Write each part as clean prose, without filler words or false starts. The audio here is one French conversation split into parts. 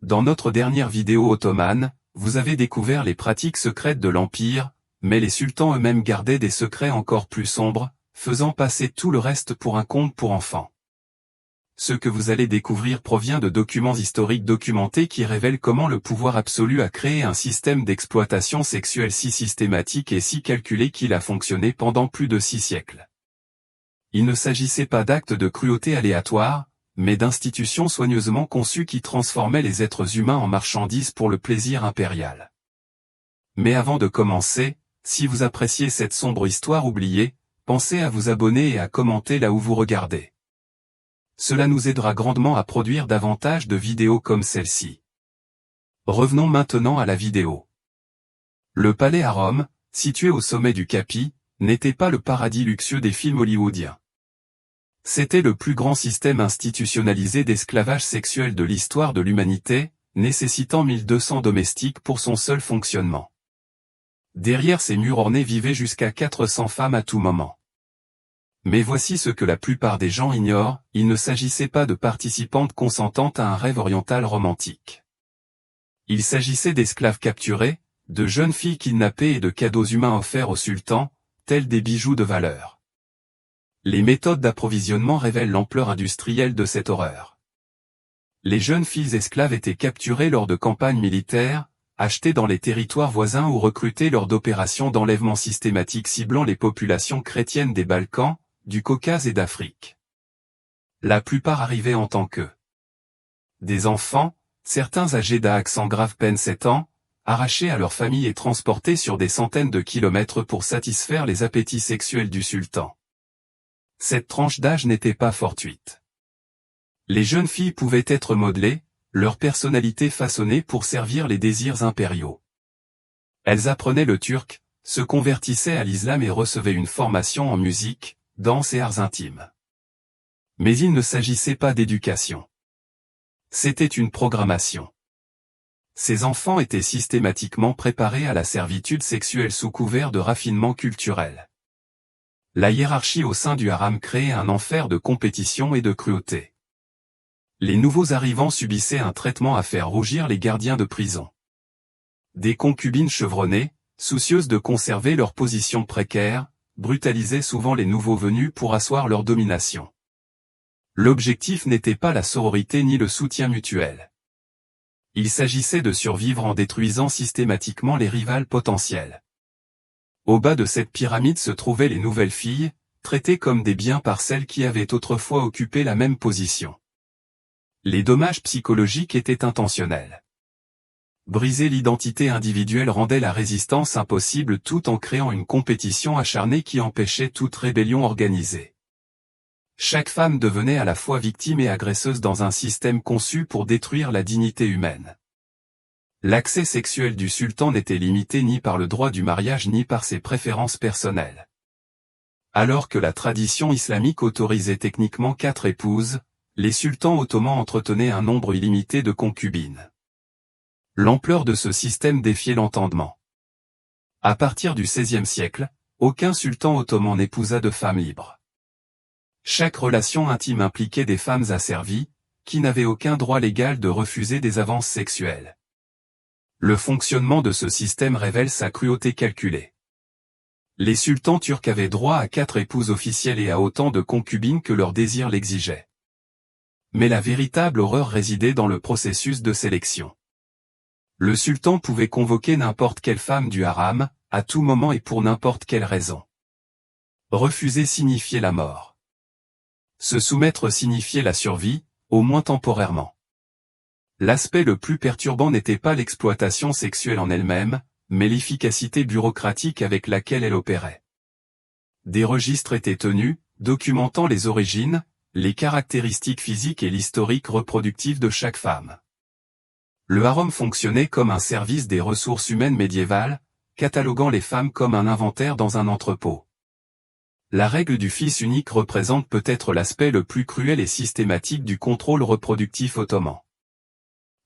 Dans notre dernière vidéo ottomane, vous avez découvert les pratiques secrètes de l'Empire, mais les sultans eux-mêmes gardaient des secrets encore plus sombres, faisant passer tout le reste pour un conte pour enfants. Ce que vous allez découvrir provient de documents historiques documentés qui révèlent comment le pouvoir absolu a créé un système d'exploitation sexuelle si systématique et si calculé qu'il a fonctionné pendant plus de 6 siècles. Il ne s'agissait pas d'actes de cruauté aléatoires, mais d'institutions soigneusement conçues qui transformaient les êtres humains en marchandises pour le plaisir impérial. Mais avant de commencer, si vous appréciez cette sombre histoire oubliée, pensez à vous abonner et à commenter là où vous regardez. Cela nous aidera grandement à produire davantage de vidéos comme celle-ci. Revenons maintenant à la vidéo. Le palais à Rome, situé au sommet du Capi, n'était pas le paradis luxueux des films hollywoodiens. C'était le plus grand système institutionnalisé d'esclavage sexuel de l'histoire de l'humanité, nécessitant 1200 domestiques pour son seul fonctionnement. Derrière ces murs ornés vivaient jusqu'à 400 femmes à tout moment. Mais voici ce que la plupart des gens ignorent, il ne s'agissait pas de participantes consentantes à un rêve oriental romantique. Il s'agissait d'esclaves capturés, de jeunes filles kidnappées et de cadeaux humains offerts au sultan, tels des bijoux de valeur. Les méthodes d'approvisionnement révèlent l'ampleur industrielle de cette horreur. Les jeunes filles esclaves étaient capturées lors de campagnes militaires, achetées dans les territoires voisins ou recrutées lors d'opérations d'enlèvement systématiques ciblant les populations chrétiennes des Balkans, du Caucase et d'Afrique. La plupart arrivaient en tant que des enfants, certains âgés d'à grave peine 7 ans, arrachés à leur famille et transportés sur des centaines de kilomètres pour satisfaire les appétits sexuels du sultan. Cette tranche d'âge n'était pas fortuite. Les jeunes filles pouvaient être modelées, leur personnalité façonnée pour servir les désirs impériaux. Elles apprenaient le turc, se convertissaient à l'islam et recevaient une formation en musique, danse et arts intimes. Mais il ne s'agissait pas d'éducation. C'était une programmation. Ces enfants étaient systématiquement préparés à la servitude sexuelle sous couvert de raffinement culturel. La hiérarchie au sein du haram créait un enfer de compétition et de cruauté. Les nouveaux arrivants subissaient un traitement à faire rougir les gardiens de prison. Des concubines chevronnées, soucieuses de conserver leur position précaire, brutalisaient souvent les nouveaux venus pour asseoir leur domination. L'objectif n'était pas la sororité ni le soutien mutuel. Il s'agissait de survivre en détruisant systématiquement les rivales potentiels. Au bas de cette pyramide se trouvaient les nouvelles filles, traitées comme des biens par celles qui avaient autrefois occupé la même position. Les dommages psychologiques étaient intentionnels. Briser l'identité individuelle rendait la résistance impossible tout en créant une compétition acharnée qui empêchait toute rébellion organisée. Chaque femme devenait à la fois victime et agresseuse dans un système conçu pour détruire la dignité humaine. L'accès sexuel du sultan n'était limité ni par le droit du mariage ni par ses préférences personnelles. Alors que la tradition islamique autorisait techniquement 4 épouses, les sultans ottomans entretenaient un nombre illimité de concubines. L'ampleur de ce système défiait l'entendement. À partir du XVIe siècle, aucun sultan ottoman n'épousa de femmes libres. Chaque relation intime impliquait des femmes asservies, qui n'avaient aucun droit légal de refuser des avances sexuelles. Le fonctionnement de ce système révèle sa cruauté calculée. Les sultans turcs avaient droit à 4 épouses officielles et à autant de concubines que leur désir l'exigeait. Mais la véritable horreur résidait dans le processus de sélection. Le sultan pouvait convoquer n'importe quelle femme du haram, à tout moment et pour n'importe quelle raison. Refuser signifiait la mort. Se soumettre signifiait la survie, au moins temporairement. L'aspect le plus perturbant n'était pas l'exploitation sexuelle en elle-même, mais l'efficacité bureaucratique avec laquelle elle opérait. Des registres étaient tenus, documentant les origines, les caractéristiques physiques et l'historique reproductif de chaque femme. Le harem fonctionnait comme un service des ressources humaines médiévales, cataloguant les femmes comme un inventaire dans un entrepôt. La règle du fils unique représente peut-être l'aspect le plus cruel et systématique du contrôle reproductif ottoman.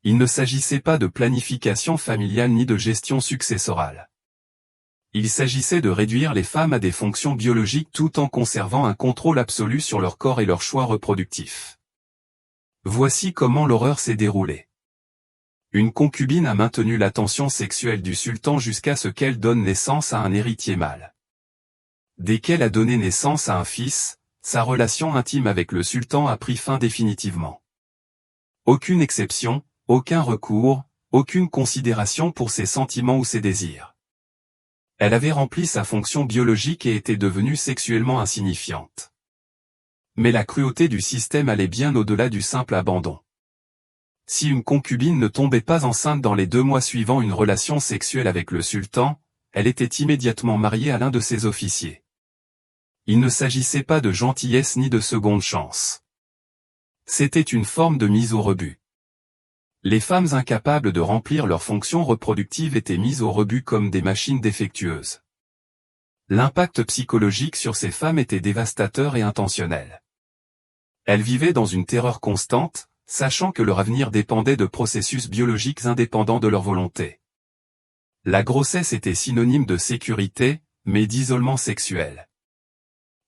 Il ne s'agissait pas de planification familiale ni de gestion successorale. Il s'agissait de réduire les femmes à des fonctions biologiques tout en conservant un contrôle absolu sur leur corps et leurs choix reproductifs. Voici comment l'horreur s'est déroulée. Une concubine a maintenu l'attention sexuelle du sultan jusqu'à ce qu'elle donne naissance à un héritier mâle. Dès qu'elle a donné naissance à un fils, sa relation intime avec le sultan a pris fin définitivement. Aucune exception, aucun recours, aucune considération pour ses sentiments ou ses désirs. Elle avait rempli sa fonction biologique et était devenue sexuellement insignifiante. Mais la cruauté du système allait bien au-delà du simple abandon. Si une concubine ne tombait pas enceinte dans les 2 mois suivant une relation sexuelle avec le sultan, elle était immédiatement mariée à l'un de ses officiers. Il ne s'agissait pas de gentillesse ni de seconde chance. C'était une forme de mise au rebut. Les femmes incapables de remplir leurs fonctions reproductives étaient mises au rebut comme des machines défectueuses. L'impact psychologique sur ces femmes était dévastateur et intentionnel. Elles vivaient dans une terreur constante, sachant que leur avenir dépendait de processus biologiques indépendants de leur volonté. La grossesse était synonyme de sécurité, mais d'isolement sexuel.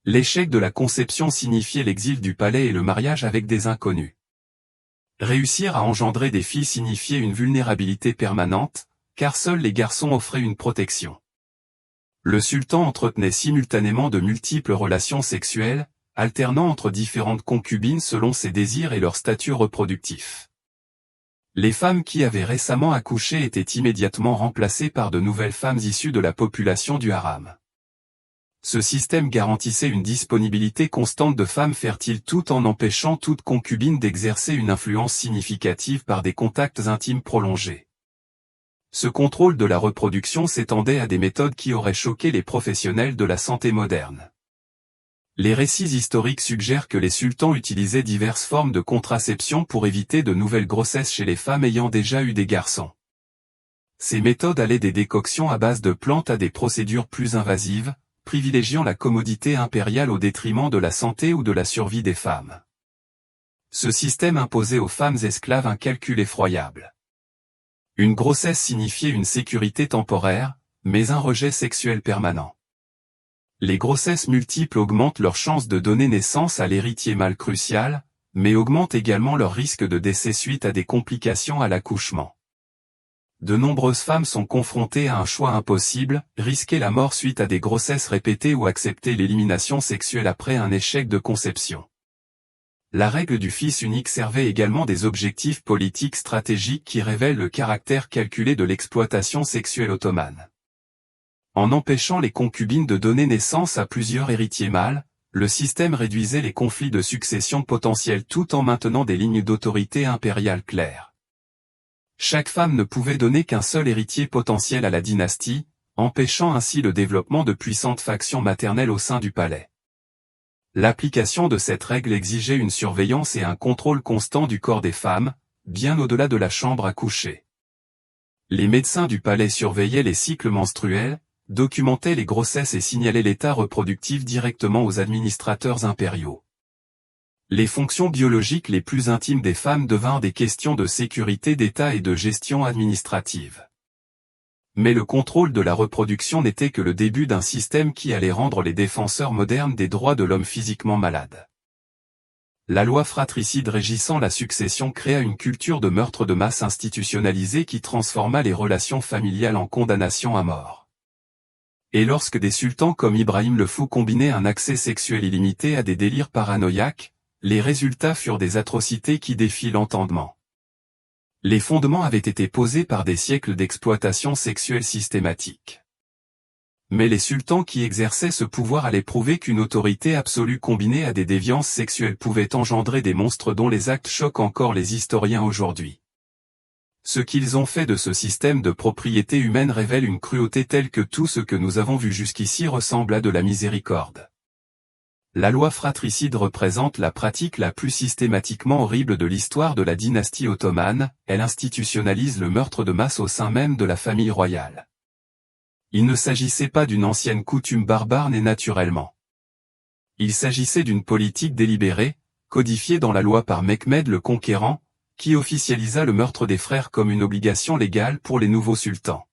L'échec de la conception signifiait l'exil du palais et le mariage avec des inconnus. Réussir à engendrer des filles signifiait une vulnérabilité permanente, car seuls les garçons offraient une protection. Le sultan entretenait simultanément de multiples relations sexuelles, alternant entre différentes concubines selon ses désirs et leur statut reproductif. Les femmes qui avaient récemment accouché étaient immédiatement remplacées par de nouvelles femmes issues de la population du haram. Ce système garantissait une disponibilité constante de femmes fertiles tout en empêchant toute concubine d'exercer une influence significative par des contacts intimes prolongés. Ce contrôle de la reproduction s'étendait à des méthodes qui auraient choqué les professionnels de la santé moderne. Les récits historiques suggèrent que les sultans utilisaient diverses formes de contraception pour éviter de nouvelles grossesses chez les femmes ayant déjà eu des garçons. Ces méthodes allaient des décoctions à base de plantes à des procédures plus invasives, privilégiant la commodité impériale au détriment de la santé ou de la survie des femmes. Ce système imposait aux femmes esclaves un calcul effroyable. Une grossesse signifiait une sécurité temporaire, mais un rejet sexuel permanent. Les grossesses multiples augmentent leurs chances de donner naissance à l'héritier mâle crucial, mais augmentent également leur risque de décès suite à des complications à l'accouchement. De nombreuses femmes sont confrontées à un choix impossible, risquer la mort suite à des grossesses répétées ou accepter l'élimination sexuelle après un échec de conception. La règle du fils unique servait également des objectifs politiques stratégiques qui révèlent le caractère calculé de l'exploitation sexuelle ottomane. En empêchant les concubines de donner naissance à plusieurs héritiers mâles, le système réduisait les conflits de succession potentiels tout en maintenant des lignes d'autorité impériale claires. Chaque femme ne pouvait donner qu'un seul héritier potentiel à la dynastie, empêchant ainsi le développement de puissantes factions maternelles au sein du palais. L'application de cette règle exigeait une surveillance et un contrôle constant du corps des femmes, bien au-delà de la chambre à coucher. Les médecins du palais surveillaient les cycles menstruels, documentaient les grossesses et signalaient l'état reproductif directement aux administrateurs impériaux. Les fonctions biologiques les plus intimes des femmes devinrent des questions de sécurité d'État et de gestion administrative. Mais le contrôle de la reproduction n'était que le début d'un système qui allait rendre les défenseurs modernes des droits de l'homme physiquement malades. La loi fratricide régissant la succession créa une culture de meurtre de masse institutionnalisée qui transforma les relations familiales en condamnation à mort. Et lorsque des sultans comme Ibrahim le Fou combinaient un accès sexuel illimité à des délires paranoïaques, les résultats furent des atrocités qui défient l'entendement. Les fondements avaient été posés par des siècles d'exploitation sexuelle systématique. Mais les sultans qui exerçaient ce pouvoir allaient prouver qu'une autorité absolue combinée à des déviances sexuelles pouvait engendrer des monstres dont les actes choquent encore les historiens aujourd'hui. Ce qu'ils ont fait de ce système de propriété humaine révèle une cruauté telle que tout ce que nous avons vu jusqu'ici ressemble à de la miséricorde. La loi fratricide représente la pratique la plus systématiquement horrible de l'histoire de la dynastie ottomane, elle institutionnalise le meurtre de masse au sein même de la famille royale. Il ne s'agissait pas d'une ancienne coutume barbare née naturellement. Il s'agissait d'une politique délibérée, codifiée dans la loi par Mehmed le Conquérant, qui officialisa le meurtre des frères comme une obligation légale pour les nouveaux sultans.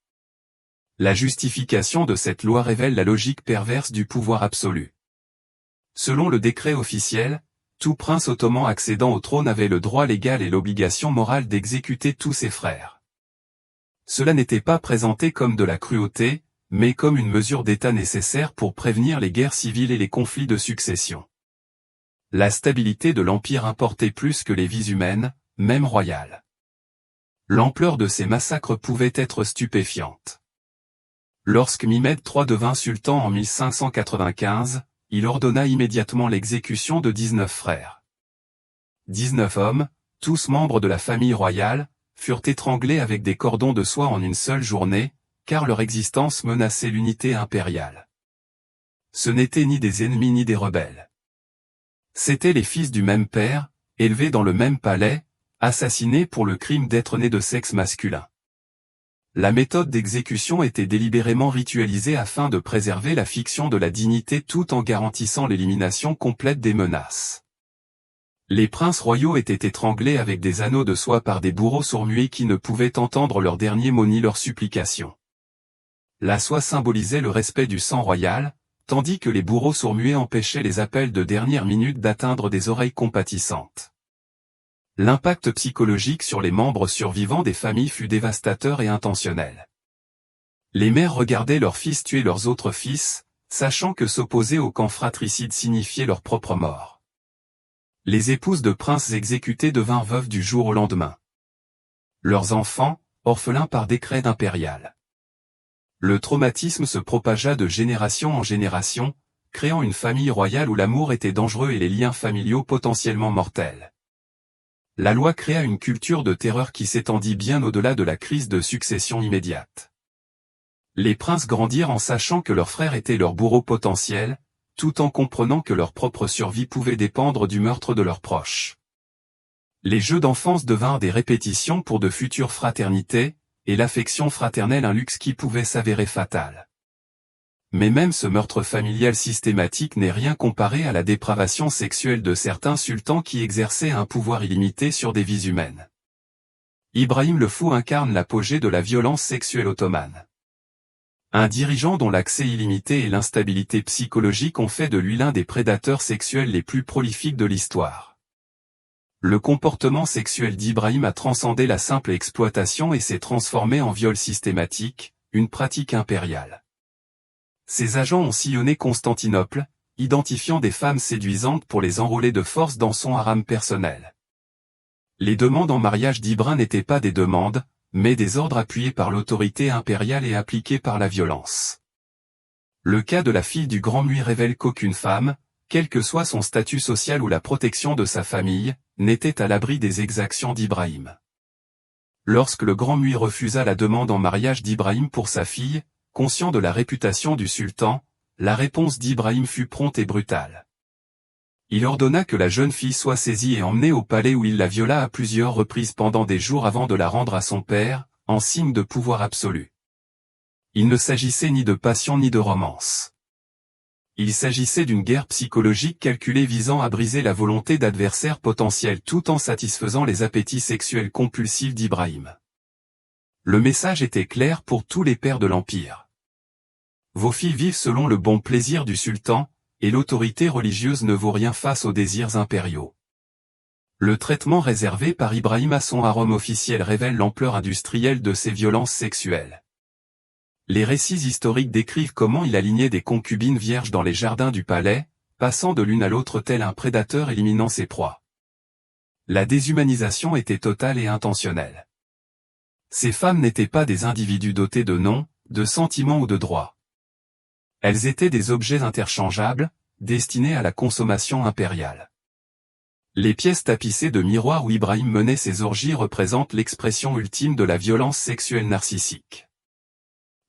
La justification de cette loi révèle la logique perverse du pouvoir absolu. Selon le décret officiel, tout prince ottoman accédant au trône avait le droit légal et l'obligation morale d'exécuter tous ses frères. Cela n'était pas présenté comme de la cruauté, mais comme une mesure d'État nécessaire pour prévenir les guerres civiles et les conflits de succession. La stabilité de l'Empire importait plus que les vies humaines, même royales. L'ampleur de ces massacres pouvait être stupéfiante. Lorsque Mehmed III devint sultan en 1595, il ordonna immédiatement l'exécution de 19 frères. 19 hommes, tous membres de la famille royale, furent étranglés avec des cordons de soie en une seule journée, car leur existence menaçait l'unité impériale. Ce n'étaient ni des ennemis ni des rebelles. C'étaient les fils du même père, élevés dans le même palais, assassinés pour le crime d'être nés de sexe masculin. La méthode d'exécution était délibérément ritualisée afin de préserver la fiction de la dignité tout en garantissant l'élimination complète des menaces. Les princes royaux étaient étranglés avec des anneaux de soie par des bourreaux sourds-muets qui ne pouvaient entendre leurs derniers mots ni leurs supplications. La soie symbolisait le respect du sang royal, tandis que les bourreaux sourds-muets empêchaient les appels de dernière minute d'atteindre des oreilles compatissantes. L'impact psychologique sur les membres survivants des familles fut dévastateur et intentionnel. Les mères regardaient leurs fils tuer leurs autres fils, sachant que s'opposer au camp fratricide signifiait leur propre mort. Les épouses de princes exécutés devinrent veuves du jour au lendemain. Leurs enfants, orphelins par décret impérial. Le traumatisme se propagea de génération en génération, créant une famille royale où l'amour était dangereux et les liens familiaux potentiellement mortels. La loi créa une culture de terreur qui s'étendit bien au-delà de la crise de succession immédiate. Les princes grandirent en sachant que leurs frères étaient leurs bourreaux potentiels, tout en comprenant que leur propre survie pouvait dépendre du meurtre de leurs proches. Les jeux d'enfance devinrent des répétitions pour de futures fraternités, et l'affection fraternelle un luxe qui pouvait s'avérer fatal. Mais même ce meurtre familial systématique n'est rien comparé à la dépravation sexuelle de certains sultans qui exerçaient un pouvoir illimité sur des vies humaines. Ibrahim le Fou incarne l'apogée de la violence sexuelle ottomane. Un dirigeant dont l'accès illimité et l'instabilité psychologique ont fait de lui l'un des prédateurs sexuels les plus prolifiques de l'histoire. Le comportement sexuel d'Ibrahim a transcendé la simple exploitation et s'est transformé en viol systématique, une pratique impériale. Ces agents ont sillonné Constantinople, identifiant des femmes séduisantes pour les enrôler de force dans son haram personnel. Les demandes en mariage d'Ibrahim n'étaient pas des demandes, mais des ordres appuyés par l'autorité impériale et appliqués par la violence. Le cas de la fille du Grand Muit révèle qu'aucune femme, quel que soit son statut social ou la protection de sa famille, n'était à l'abri des exactions d'Ibrahim. Lorsque le Grand Muit refusa la demande en mariage d'Ibrahim pour sa fille, conscient de la réputation du sultan, la réponse d'Ibrahim fut prompte et brutale. Il ordonna que la jeune fille soit saisie et emmenée au palais où il la viola à plusieurs reprises pendant des jours avant de la rendre à son père, en signe de pouvoir absolu. Il ne s'agissait ni de passion ni de romance. Il s'agissait d'une guerre psychologique calculée visant à briser la volonté d'adversaires potentiels tout en satisfaisant les appétits sexuels compulsifs d'Ibrahim. Le message était clair pour tous les pères de l'Empire. Vos filles vivent selon le bon plaisir du sultan, et l'autorité religieuse ne vaut rien face aux désirs impériaux. Le traitement réservé par Ibrahim à son harem officiel révèle l'ampleur industrielle de ces violences sexuelles. Les récits historiques décrivent comment il alignait des concubines vierges dans les jardins du palais, passant de l'une à l'autre tel un prédateur éliminant ses proies. La déshumanisation était totale et intentionnelle. Ces femmes n'étaient pas des individus dotés de noms, de sentiments ou de droits. Elles étaient des objets interchangeables, destinés à la consommation impériale. Les pièces tapissées de miroirs où Ibrahim menait ses orgies représentent l'expression ultime de la violence sexuelle narcissique.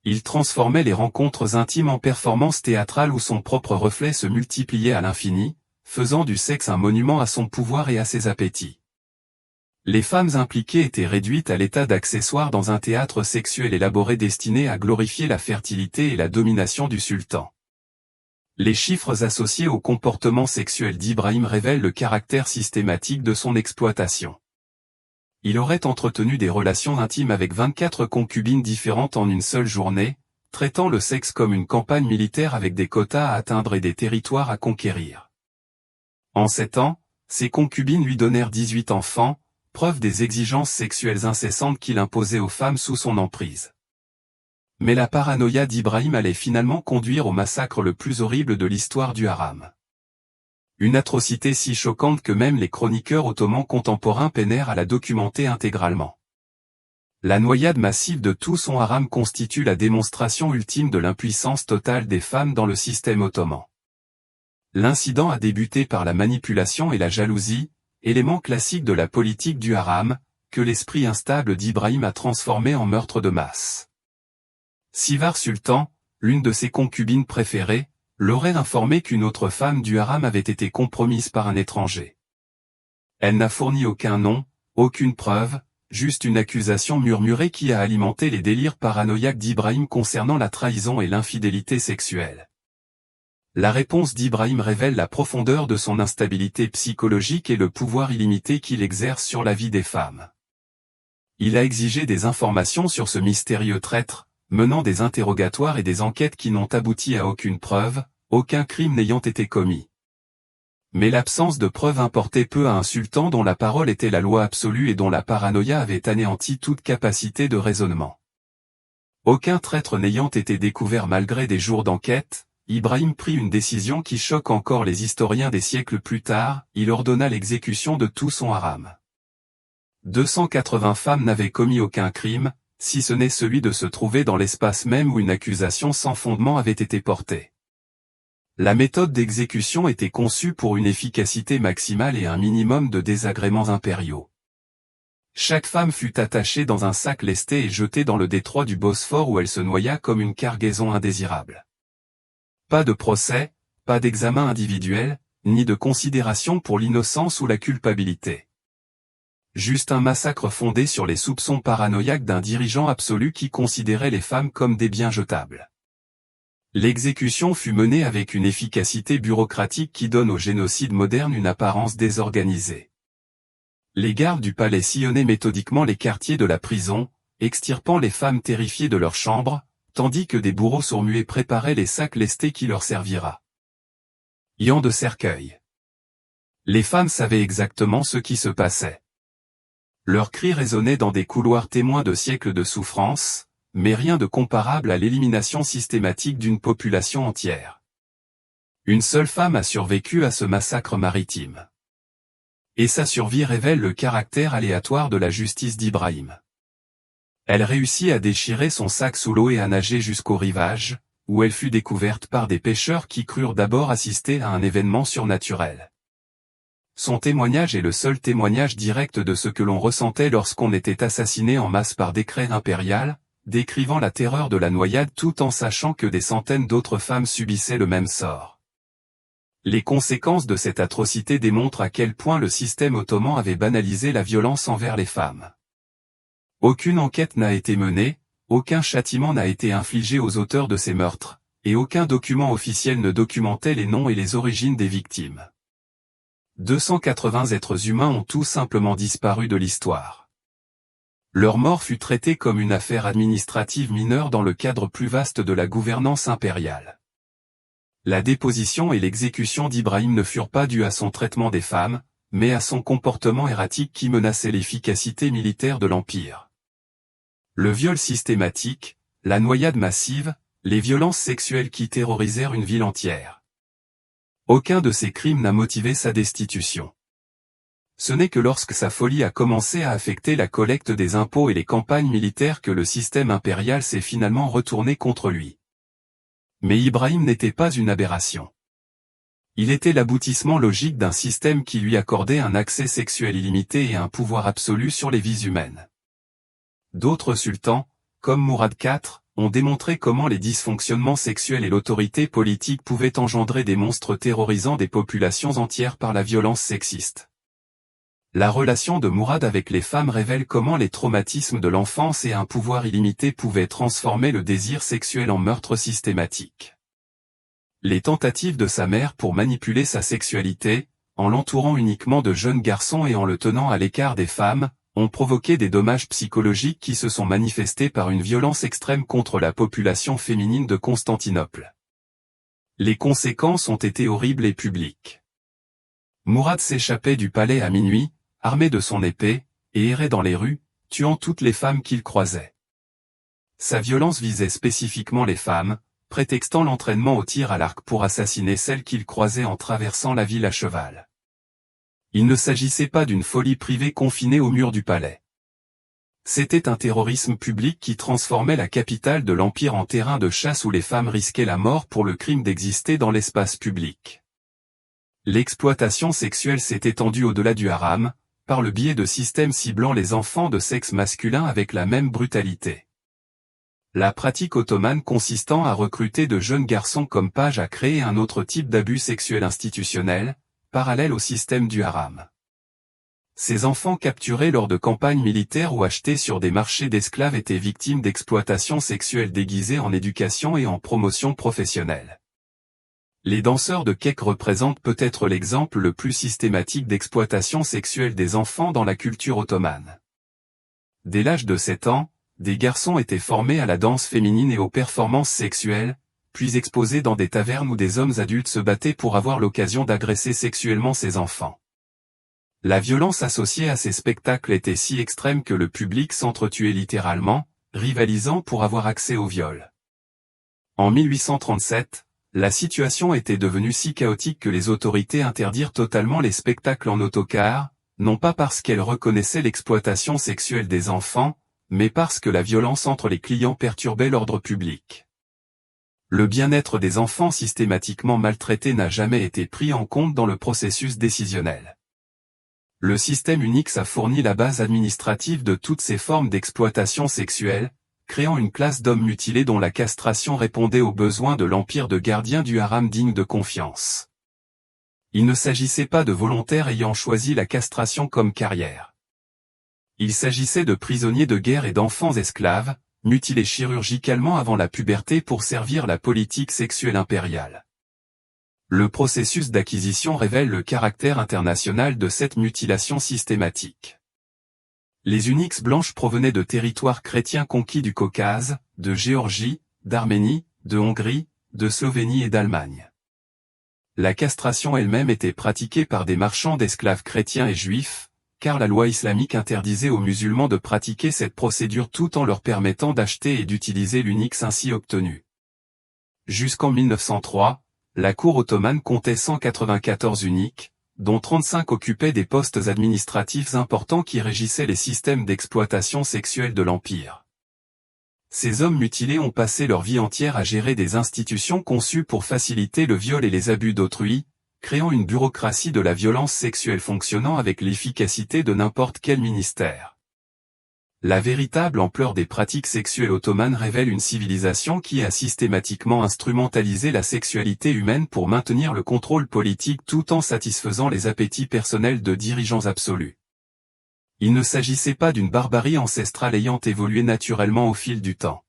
Il transformait les rencontres intimes en performances théâtrales où son propre reflet se multipliait à l'infini, faisant du sexe un monument à son pouvoir et à ses appétits. Les femmes impliquées étaient réduites à l'état d'accessoires dans un théâtre sexuel élaboré destiné à glorifier la fertilité et la domination du sultan. Les chiffres associés au comportement sexuel d'Ibrahim révèlent le caractère systématique de son exploitation. Il aurait entretenu des relations intimes avec 24 concubines différentes en une seule journée, traitant le sexe comme une campagne militaire avec des quotas à atteindre et des territoires à conquérir. En 7 ans, ses concubines lui donnèrent 18 enfants, preuve des exigences sexuelles incessantes qu'il imposait aux femmes sous son emprise. Mais la paranoïa d'Ibrahim allait finalement conduire au massacre le plus horrible de l'histoire du haram. Une atrocité si choquante que même les chroniqueurs ottomans contemporains peinèrent à la documenter intégralement. La noyade massive de tout son haram constitue la démonstration ultime de l'impuissance totale des femmes dans le système ottoman. L'incident a débuté par la manipulation et la jalousie, éléments classiques de la politique du haram, que l'esprit instable d'Ibrahim a transformé en meurtre de masse. Sivar Sultan, l'une de ses concubines préférées, l'aurait informé qu'une autre femme du haram avait été compromise par un étranger. Elle n'a fourni aucun nom, aucune preuve, juste une accusation murmurée qui a alimenté les délires paranoïaques d'Ibrahim concernant la trahison et l'infidélité sexuelle. La réponse d'Ibrahim révèle la profondeur de son instabilité psychologique et le pouvoir illimité qu'il exerce sur la vie des femmes. Il a exigé des informations sur ce mystérieux traître, menant des interrogatoires et des enquêtes qui n'ont abouti à aucune preuve, aucun crime n'ayant été commis. Mais l'absence de preuves importait peu à un sultan dont la parole était la loi absolue et dont la paranoïa avait anéanti toute capacité de raisonnement. Aucun traître n'ayant été découvert malgré des jours d'enquête, Ibrahim prit une décision qui choque encore les historiens des siècles plus tard, il ordonna l'exécution de tout son haram. 280 femmes n'avaient commis aucun crime, si ce n'est celui de se trouver dans l'espace même où une accusation sans fondement avait été portée. La méthode d'exécution était conçue pour une efficacité maximale et un minimum de désagréments impériaux. Chaque femme fut attachée dans un sac lesté et jetée dans le détroit du Bosphore où elle se noya comme une cargaison indésirable. Pas de procès, pas d'examen individuel, ni de considération pour l'innocence ou la culpabilité. Juste un massacre fondé sur les soupçons paranoïaques d'un dirigeant absolu qui considérait les femmes comme des biens jetables. L'exécution fut menée avec une efficacité bureaucratique qui donne au génocide moderne une apparence désorganisée. Les gardes du palais sillonnaient méthodiquement les quartiers de la prison, extirpant les femmes terrifiées de leurs chambres, tandis que des bourreaux sourds-muets préparaient les sacs lestés qui leur servira. Yan de cercueil. Les femmes savaient exactement ce qui se passait. Leurs cris résonnaient dans des couloirs témoins de siècles de souffrance, mais rien de comparable à l'élimination systématique d'une population entière. Une seule femme a survécu à ce massacre maritime. Et sa survie révèle le caractère aléatoire de la justice d'Ibrahim. Elle réussit à déchirer son sac sous l'eau et à nager jusqu'au rivage, où elle fut découverte par des pêcheurs qui crurent d'abord assister à un événement surnaturel. Son témoignage est le seul témoignage direct de ce que l'on ressentait lorsqu'on était assassiné en masse par décret impérial, décrivant la terreur de la noyade tout en sachant que des centaines d'autres femmes subissaient le même sort. Les conséquences de cette atrocité démontrent à quel point le système ottoman avait banalisé la violence envers les femmes. Aucune enquête n'a été menée, aucun châtiment n'a été infligé aux auteurs de ces meurtres, et aucun document officiel ne documentait les noms et les origines des victimes. 280 êtres humains ont tout simplement disparu de l'histoire. Leur mort fut traitée comme une affaire administrative mineure dans le cadre plus vaste de la gouvernance impériale. La déposition et l'exécution d'Ibrahim ne furent pas dues à son traitement des femmes, mais à son comportement erratique qui menaçait l'efficacité militaire de l'Empire. Le viol systématique, la noyade massive, les violences sexuelles qui terrorisèrent une ville entière. Aucun de ces crimes n'a motivé sa destitution. Ce n'est que lorsque sa folie a commencé à affecter la collecte des impôts et les campagnes militaires que le système impérial s'est finalement retourné contre lui. Mais Ibrahim n'était pas une aberration. Il était l'aboutissement logique d'un système qui lui accordait un accès sexuel illimité et un pouvoir absolu sur les vies humaines. D'autres sultans, comme Mourad IV, ont démontré comment les dysfonctionnements sexuels et l'autorité politique pouvaient engendrer des monstres terrorisant des populations entières par la violence sexiste. La relation de Mourad avec les femmes révèle comment les traumatismes de l'enfance et un pouvoir illimité pouvaient transformer le désir sexuel en meurtre systématique. Les tentatives de sa mère pour manipuler sa sexualité, en l'entourant uniquement de jeunes garçons et en le tenant à l'écart des femmes, ont provoqué des dommages psychologiques qui se sont manifestés par une violence extrême contre la population féminine de Constantinople. Les conséquences ont été horribles et publiques. Mourad s'échappait du palais à minuit, armé de son épée, et errait dans les rues, tuant toutes les femmes qu'il croisait. Sa violence visait spécifiquement les femmes, prétextant l'entraînement au tir à l'arc pour assassiner celles qu'il croisait en traversant la ville à cheval. Il ne s'agissait pas d'une folie privée confinée aux murs du palais. C'était un terrorisme public qui transformait la capitale de l'Empire en terrain de chasse où les femmes risquaient la mort pour le crime d'exister dans l'espace public. L'exploitation sexuelle s'est étendue au-delà du haram, par le biais de systèmes ciblant les enfants de sexe masculin avec la même brutalité. La pratique ottomane consistant à recruter de jeunes garçons comme pages a créé un autre type d'abus sexuel institutionnel, parallèle au système du haram. Ces enfants capturés lors de campagnes militaires ou achetés sur des marchés d'esclaves étaient victimes d'exploitation sexuelle déguisée en éducation et en promotion professionnelle. Les danseurs de kek représentent peut-être l'exemple le plus systématique d'exploitation sexuelle des enfants dans la culture ottomane. Dès l'âge de 7 ans, des garçons étaient formés à la danse féminine et aux performances sexuelles, puis exposés dans des tavernes où des hommes adultes se battaient pour avoir l'occasion d'agresser sexuellement ces enfants. La violence associée à ces spectacles était si extrême que le public s'entretuait littéralement, rivalisant pour avoir accès au viol. En 1837, la situation était devenue si chaotique que les autorités interdirent totalement les spectacles en autocar, non pas parce qu'elles reconnaissaient l'exploitation sexuelle des enfants, mais parce que la violence entre les clients perturbait l'ordre public. Le bien-être des enfants systématiquement maltraités n'a jamais été pris en compte dans le processus décisionnel. Le système Unix a fourni la base administrative de toutes ces formes d'exploitation sexuelle, créant une classe d'hommes mutilés dont la castration répondait aux besoins de l'empire de gardiens du haram digne de confiance. Il ne s'agissait pas de volontaires ayant choisi la castration comme carrière. Il s'agissait de prisonniers de guerre et d'enfants esclaves, mutilés chirurgicalement avant la puberté pour servir la politique sexuelle impériale. Le processus d'acquisition révèle le caractère international de cette mutilation systématique. Les Unix blanches provenaient de territoires chrétiens conquis du Caucase, de Géorgie, d'Arménie, de Hongrie, de Slovénie et d'Allemagne. La castration elle-même était pratiquée par des marchands d'esclaves chrétiens et juifs, car la loi islamique interdisait aux musulmans de pratiquer cette procédure tout en leur permettant d'acheter et d'utiliser l'Unix ainsi obtenu. Jusqu'en 1903, la cour ottomane comptait 194 uniques, dont 35 occupaient des postes administratifs importants qui régissaient les systèmes d'exploitation sexuelle de l'Empire. Ces hommes mutilés ont passé leur vie entière à gérer des institutions conçues pour faciliter le viol et les abus d'autrui, créant une bureaucratie de la violence sexuelle fonctionnant avec l'efficacité de n'importe quel ministère. La véritable ampleur des pratiques sexuelles ottomanes révèle une civilisation qui a systématiquement instrumentalisé la sexualité humaine pour maintenir le contrôle politique tout en satisfaisant les appétits personnels de dirigeants absolus. Il ne s'agissait pas d'une barbarie ancestrale ayant évolué naturellement au fil du temps.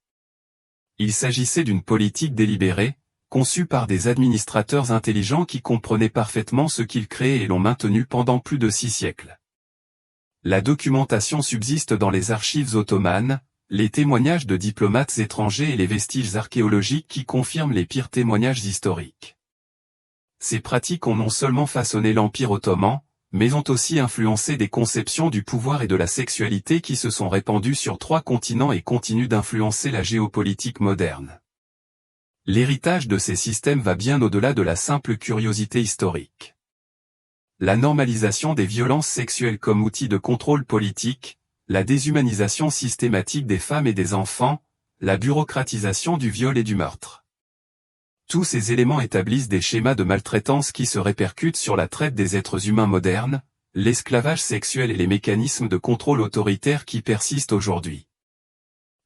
Il s'agissait d'une politique délibérée, conçue par des administrateurs intelligents qui comprenaient parfaitement ce qu'ils créaient et l'ont maintenu pendant plus de 6 siècles. La documentation subsiste dans les archives ottomanes, les témoignages de diplomates étrangers et les vestiges archéologiques qui confirment les pires témoignages historiques. Ces pratiques ont non seulement façonné l'Empire ottoman, mais ont aussi influencé des conceptions du pouvoir et de la sexualité qui se sont répandues sur 3 continents et continuent d'influencer la géopolitique moderne. L'héritage de ces systèmes va bien au-delà de la simple curiosité historique. La normalisation des violences sexuelles comme outil de contrôle politique, la déshumanisation systématique des femmes et des enfants, la bureaucratisation du viol et du meurtre. Tous ces éléments établissent des schémas de maltraitance qui se répercutent sur la traite des êtres humains modernes, l'esclavage sexuel et les mécanismes de contrôle autoritaire qui persistent aujourd'hui.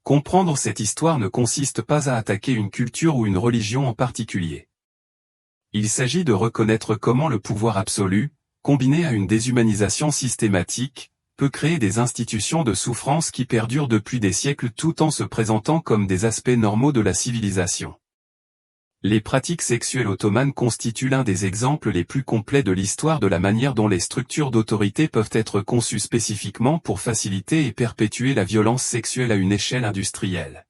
Comprendre cette histoire ne consiste pas à attaquer une culture ou une religion en particulier. Il s'agit de reconnaître comment le pouvoir absolu, combiné à une déshumanisation systématique, peut créer des institutions de souffrance qui perdurent depuis des siècles tout en se présentant comme des aspects normaux de la civilisation. Les pratiques sexuelles ottomanes constituent l'un des exemples les plus complets de l'histoire de la manière dont les structures d'autorité peuvent être conçues spécifiquement pour faciliter et perpétuer la violence sexuelle à une échelle industrielle.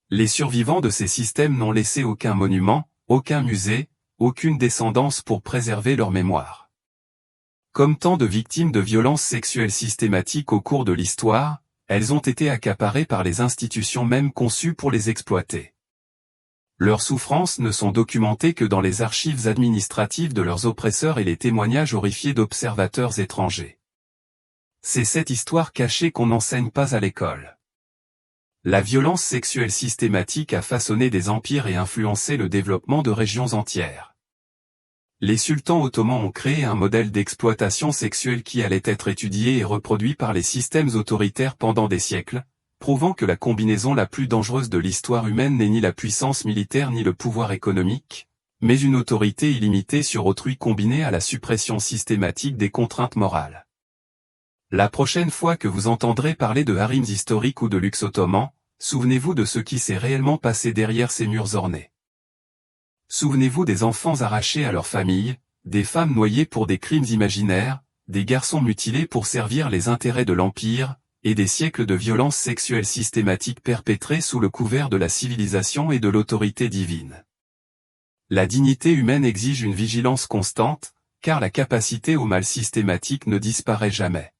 Les survivants de ces systèmes n'ont laissé aucun monument, aucun musée, aucune descendance pour préserver leur mémoire. Comme tant de victimes de violences sexuelles systématiques au cours de l'histoire, elles ont été accaparées par les institutions même conçues pour les exploiter. Leurs souffrances ne sont documentées que dans les archives administratives de leurs oppresseurs et les témoignages horrifiés d'observateurs étrangers. C'est cette histoire cachée qu'on n'enseigne pas à l'école. La violence sexuelle systématique a façonné des empires et influencé le développement de régions entières. Les sultans ottomans ont créé un modèle d'exploitation sexuelle qui allait être étudié et reproduit par les systèmes autoritaires pendant des siècles, prouvant que la combinaison la plus dangereuse de l'histoire humaine n'est ni la puissance militaire ni le pouvoir économique, mais une autorité illimitée sur autrui combinée à la suppression systématique des contraintes morales. La prochaine fois que vous entendrez parler de harems historiques ou de luxe ottoman, souvenez-vous de ce qui s'est réellement passé derrière ces murs ornés. Souvenez-vous des enfants arrachés à leur famille, des femmes noyées pour des crimes imaginaires, des garçons mutilés pour servir les intérêts de l'Empire, et des siècles de violences sexuelles systématiques perpétrées sous le couvert de la civilisation et de l'autorité divine. La dignité humaine exige une vigilance constante, car la capacité au mal systématique ne disparaît jamais.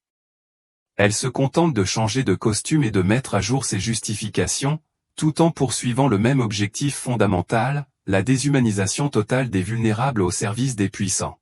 Elle se contente de changer de costume et de mettre à jour ses justifications, tout en poursuivant le même objectif fondamental, la déshumanisation totale des vulnérables au service des puissants.